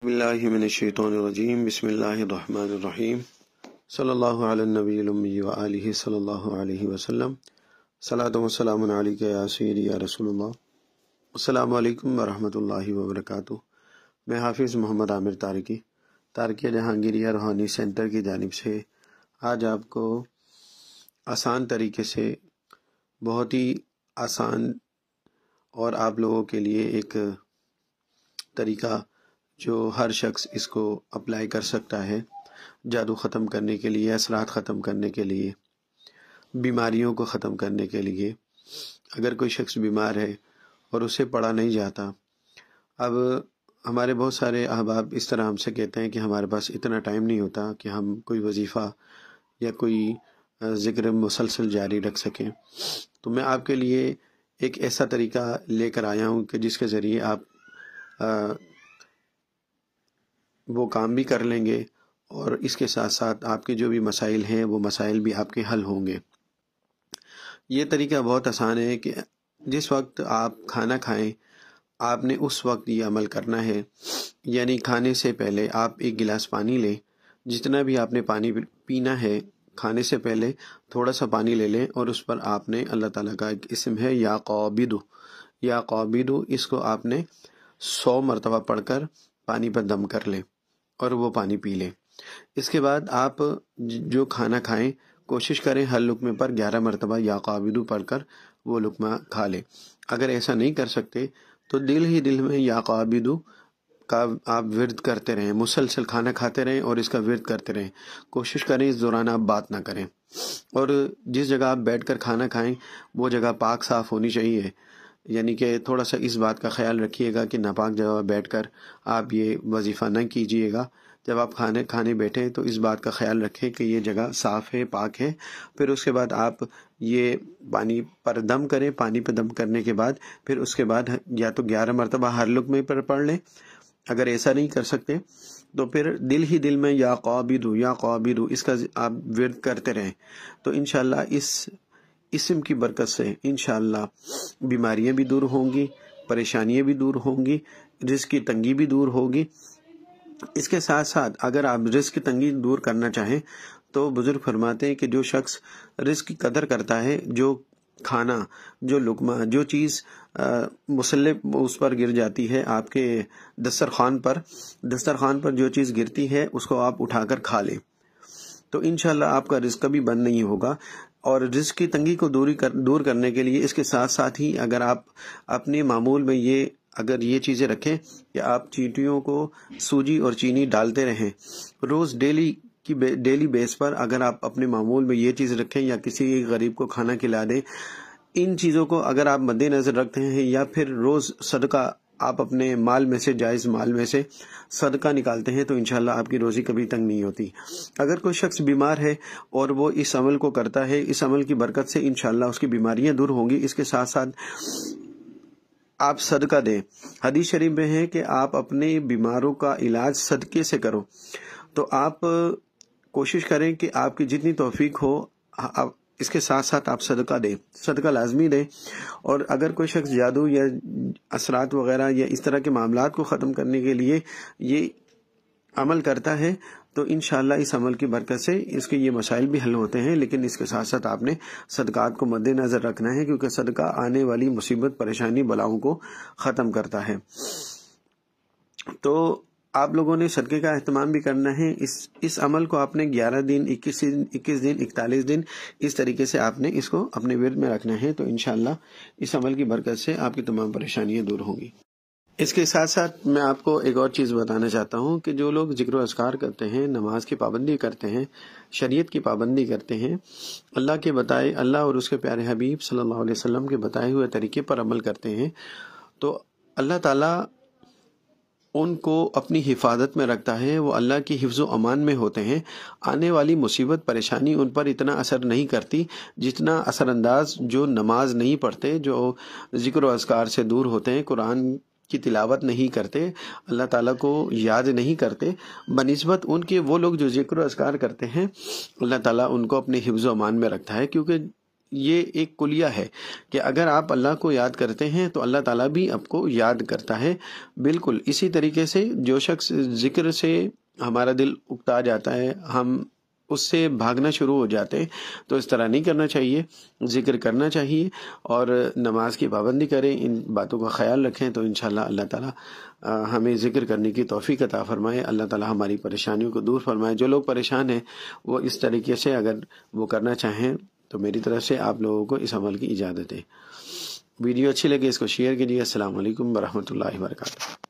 باللہ من الشیطان الرجیم بسم اللہ الرحمن الرحیم صلی اللہ علی النبی الامی وآلہ صلی اللہ علیہ وسلم صلاۃ و سلام علیک یا سیدی یا رسول اللہ۔ السلام علیکم ورحمۃ اللہ وبرکاتہ۔ میں حافظ محمد عامر تارکیہ جہانگیریہ روحانی سینٹر کی جانب سے آج آپ کو آسان طریقے سے، بہت ہی آسان اور آپ لوگوں کے لیے ایک طریقہ جو ہر شخص اس کو اپلائی کر سکتا ہے، جادو ختم کرنے کے لیے، اثرات ختم کرنے کے لیے، بیماریوں کو ختم کرنے کے لیے۔ اگر کوئی شخص بیمار ہے اور اسے پڑھا نہیں جاتا، اب ہمارے بہت سارے احباب اس طرح ہم سے کہتے ہیں کہ ہمارے پاس اتنا ٹائم نہیں ہوتا کہ ہم کوئی وظیفہ یا کوئی ذکر مسلسل جاری رکھ سکیں، تو میں آپ کے لیے ایک ایسا طریقہ لے کر آیا ہوں کہ جس کے ذریعے آپ وہ کام بھی کر لیں گے اور اس کے ساتھ ساتھ آپ کے جو بھی مسائل ہیں وہ مسائل بھی آپ کے حل ہوں گے۔ یہ طریقہ بہت آسان ہے کہ جس وقت آپ کھانا کھائیں، آپ نے اس وقت یہ عمل کرنا ہے، یعنی کھانے سے پہلے آپ ایک گلاس پانی لیں، جتنا بھی آپ نے پانی پینا ہے کھانے سے پہلے تھوڑا سا پانی لے لیں، اور اس پر آپ نے اللہ تعالیٰ کا ایک اسم ہے یا قابض، اس کو آپ نے 100 مرتبہ پڑھ کر پانی پر دم کر لیں اور وہ پانی پی لیں۔ اس کے بعد آپ جو کھانا کھائیں کوشش کریں ہر لقمے پر 11 مرتبہ یا قابض پڑھ کر وہ لقمہ کھا لیں۔ اگر ایسا نہیں کر سکتے تو دل ہی دل میں یا قابض کا آپ ورد کرتے رہیں، مسلسل کھانا کھاتے رہیں اور اس کا ورد کرتے رہیں۔ کوشش کریں اس دوران آپ بات نہ کریں، اور جس جگہ آپ بیٹھ کر کھانا کھائیں وہ جگہ پاک صاف ہونی چاہیے، یعنی کہ تھوڑا سا اس بات کا خیال رکھیے گا کہ ناپاک جگہ بیٹھ کر آپ یہ وظیفہ نہ کیجیے گا۔ جب آپ کھانے بیٹھیں تو اس بات کا خیال رکھیں کہ یہ جگہ صاف ہے، پاک ہے۔ پھر اس کے بعد آپ یہ پانی پر دم کریں، پانی پر دم کرنے کے بعد پھر اس کے بعد یا تو 11 مرتبہ ہر لقمے پر پڑھ لیں۔ اگر ایسا نہیں کر سکتے تو پھر دل ہی دل میں یا قابض اس کا آپ ورد کرتے رہیں، تو انشاءاللہ اس اسم کی برکت سے انشاءاللہ بیماریاں بھی دور ہوں گی، پریشانیاں بھی دور ہوں گی، رزق کی تنگی بھی دور ہوگی۔ اس کے ساتھ ساتھ اگر آپ رزق کی تنگی دور کرنا چاہیں تو بزرگ فرماتے ہیں کہ جو شخص رزق کی قدر کرتا ہے، جو کھانا، جو لقمہ، جو چیز مسلح اس پر گر جاتی ہے، آپ کے دسترخوان پر جو چیز گرتی ہے اس کو آپ اٹھا کر کھا لیں، تو انشاءاللہ آپ کا رزق کبھی بند نہیں ہوگا۔ اور رزق کی تنگی کو دور کرنے کے لیے اس کے ساتھ ساتھ ہی اگر آپ اپنے معمول میں یہ چیزیں رکھیں کہ آپ چیٹیوں کو سوجی اور چینی ڈالتے رہیں روز، ڈیلی بیس پر، اگر آپ اپنے معمول میں یہ چیز رکھیں یا کسی غریب کو کھانا کھلا دیں، ان چیزوں کو اگر آپ مد نظر رکھتے ہیں، یا پھر روز صدقہ آپ اپنے مال میں سے، جائز مال میں سے صدقہ نکالتے ہیں، تو انشاءاللہ آپ کی روزی کبھی تنگ نہیں ہوتی۔ اگر کوئی شخص بیمار ہے اور وہ اس عمل کو کرتا ہے، اس عمل کی برکت سے انشاءاللہ اس کی بیماریاں دور ہوں گی۔ اس کے ساتھ ساتھ آپ صدقہ دیں۔ حدیث شریف میں ہے کہ آپ اپنے بیماروں کا علاج صدقے سے کرو، تو آپ کوشش کریں کہ آپ کی جتنی توفیق ہو اس کے ساتھ ساتھ آپ صدقہ دیں، صدقہ لازمی دیں۔ اور اگر کوئی شخص جادو یا اثرات وغیرہ یا اس طرح کے معاملات کو ختم کرنے کے لیے یہ عمل کرتا ہے تو انشاءاللہ اس عمل کی برکت سے اس کے یہ مسائل بھی حل ہوتے ہیں، لیکن اس کے ساتھ ساتھ آپ نے صدقات کو مد نظر رکھنا ہے، کیونکہ صدقہ آنے والی مصیبت، پریشانی، بلاؤں کو ختم کرتا ہے۔ تو آپ لوگوں نے صدقے کا اہتمام بھی کرنا ہے۔ اس عمل کو آپ نے 11 دن، 21 دن، 41 دن اس طریقے سے آپ نے اس کو اپنے ورد میں رکھنا ہے، تو انشاءاللہ اس عمل کی برکت سے آپ کی تمام پریشانیاں دور ہوں گی۔ اس کے ساتھ ساتھ میں آپ کو ایک اور چیز بتانا چاہتا ہوں کہ جو لوگ ذکر و اذکار کرتے ہیں، نماز کی پابندی کرتے ہیں، شریعت کی پابندی کرتے ہیں، اللہ اور اس کے پیارے حبیب صلی اللہ علیہ وسلم کے بتائے ہوئے طریقے پر عمل کرتے ہیں، تو اللہ تعالیٰ ان کو اپنی حفاظت میں رکھتا ہے، وہ اللہ کی حفظ و امان میں ہوتے ہیں۔ آنے والی مصیبت، پریشانی ان پر اتنا اثر نہیں کرتی جتنا اثر انداز جو نماز نہیں پڑھتے، جو ذکر و اذکار سے دور ہوتے ہیں، قرآن کی تلاوت نہیں کرتے، اللہ تعالیٰ کو یاد نہیں کرتے، بنسبت ان کے وہ لوگ جو ذکر و اذکار کرتے ہیں، اللہ تعالیٰ ان کو اپنے حفظ و امان میں رکھتا ہے، کیونکہ یہ ایک کلیہ ہے کہ اگر آپ اللہ کو یاد کرتے ہیں تو اللہ تعالیٰ بھی آپ کو یاد کرتا ہے. بالکل اسی طریقے سے جو شخص ذکر سے ہمارا دل اکتا جاتا ہے، ہم اس سے بھاگنا شروع ہو جاتے ہیں، تو اس طرح نہیں کرنا چاہیے. ذکر کرنا چاہیے اور نماز کی پابندی کریں، ان باتوں کا خیال رکھیں، تو انشاءاللہ اللہ تعالیٰ ہمیں ذکر کرنے کی توفیق عطا فرمائے. اللہ تعالیٰ ہماری پریشانیوں کو دور فرمائے. جو لوگ پریشان ہیں وہ اس طریقے سے اگر وہ کرنا چاہیں تو میری طرف سے آپ لوگوں کو اس عمل کی اجازت ہے. ویڈیو اچھی لگے اس کو شیئر کیجیے. السلام علیکم ورحمۃ اللہ وبرکاتہ.